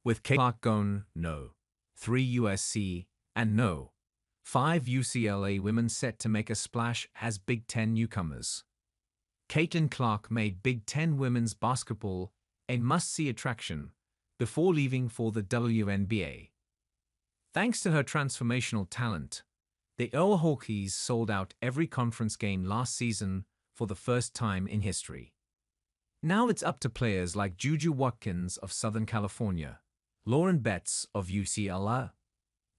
With Clark going.No, 3 USC and No, 5 UCLA women set to make a splash as Big Ten newcomers. Caitlin Clark made Big Ten women's basketball a must-see attraction before leaving for the WNBA. Thanks to her transformational talent, the Iowa Hawkeyes sold out every conference game last season for the first time in history. Now it's up to players like JuJu Watkins of Southern California, Betts of UCLA,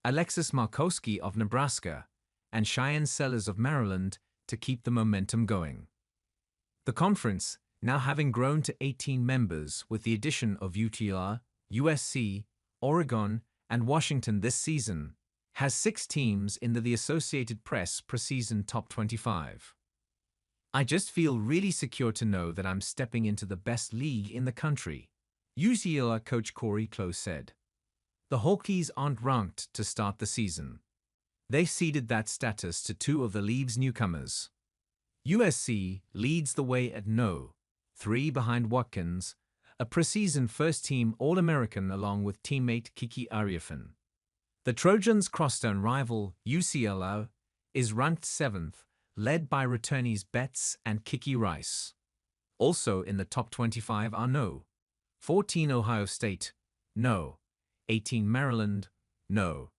Alexis Markowski of Nebraska, and Shyanne of Maryland to keep the momentum going. The conference, now having grown to 18 members with the addition of UTLA, USC, Oregon, and Washington this season, has 6 teams in the Associated Press preseason top 25. I just feel really secure to know that I'm stepping into the best league in the country, UCLA coach Cori Close said. The Hawkeyes aren't ranked to start the season. They ceded that status to 2 of the league's newcomers. USC leads the way at No, 3 behind Watkins, a preseason first-team All-American along with teammate Kiki Ariafin. The Trojans' crosstown rival, UCLA, is ranked 7th, led by returnees Betts and Kiki Rice. Also in the top 25 are No, 14 Ohio State, No, 18 Maryland, No,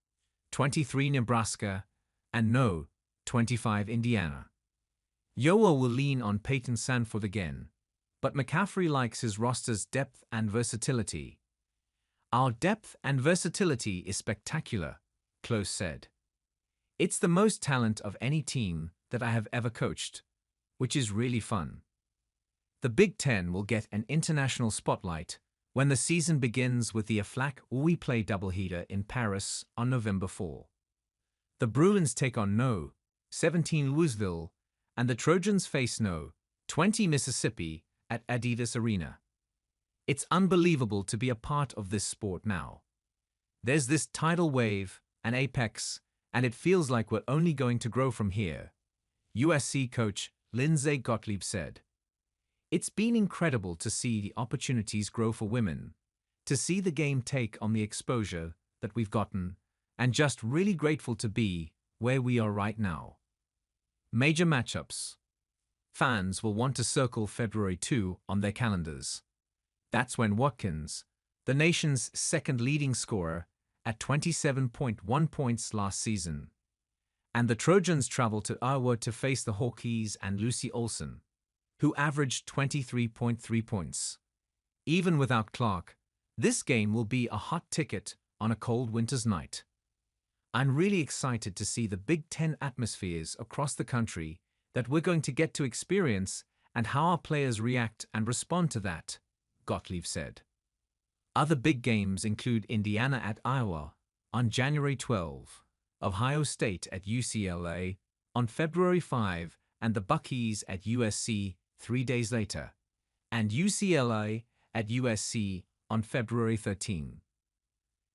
23 Nebraska, and No, 25 Indiana. Iowa will lean on Peyton Sandford again, but McCaffrey likes his roster's depth and versatility. Our depth and versatility is spectacular, Close said. It's the most talent of any team that I have ever coached, which is really fun. The Big Ten will get an international spotlight when the season begins with the AFLAC We Play doubleheader in Paris on November 4. The Bruins take on No, 17 Louisville, and the Trojans face No, 20 Mississippi at Adidas Arena. It's unbelievable to be a part of this sport now. There's this tidal wave, an apex, and it feels like we're only going to grow from here, USC coach Lindsay Gottlieb said. It's been incredible to see the opportunities grow for women, to see the game take on the exposure that we've gotten, and just really grateful to be where we are right now. Major matchups. Fans will want to circle February 2 on their calendars. That's when Watkins, the nation's second leading scorer at 27.1 points last season, and the Trojans travel to Iowa to face the Hawkeyes and Lucy Olson, who averaged 23.3 points. Even without Clark, this game will be a hot ticket on a cold winter's night. I'm really excited to see the Big Ten atmospheres across the country that we're going to get to experience and how our players react and respond to that, Gottlieb said. Other big games include Indiana at Iowa on January 12, Ohio State at UCLA on February 5, and the Buckies at USC 3 days later, and UCLA at USC on February 13.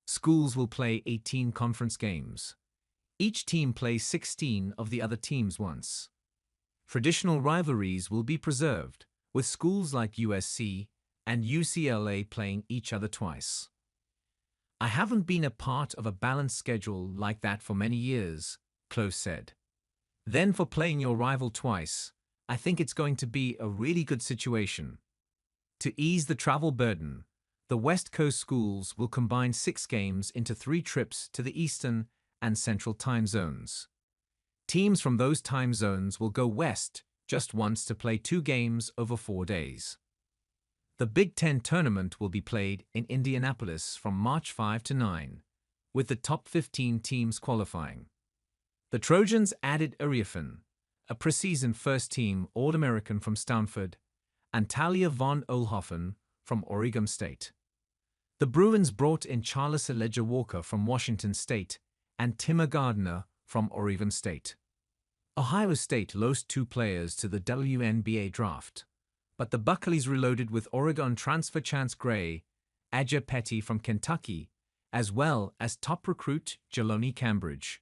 Schools will play 18 conference games. Each team plays 16 of the other teams once. Traditional rivalries will be preserved, with schools like USC and UCLA playing each other twice. I haven't been a part of a balanced schedule like that for many years, Close said. Then for playing your rival twice, I think it's going to be a really good situation. To ease the travel burden, the West Coast schools will combine 6 games into 3 trips to the Eastern and Central time zones. Teams from those time zones will go west just once to play 2 games over 4 days. The Big Ten tournament will be played in Indianapolis from March 5 to 9, with the top 15 teams qualifying. The Trojans added Ariafin, a preseason first-team All-American from Stanford, and Talia von Oelhoffen from Oregon State. The Bruins brought in Charles Ledger-Walker from Washington State and Timmer Gardner from Oregon State. Ohio State lost 2 players to the WNBA draft, but the Buccaneers reloaded with Oregon transfer Chance Gray, Aja Petty from Kentucky, as well as top recruit Jeloni Cambridge.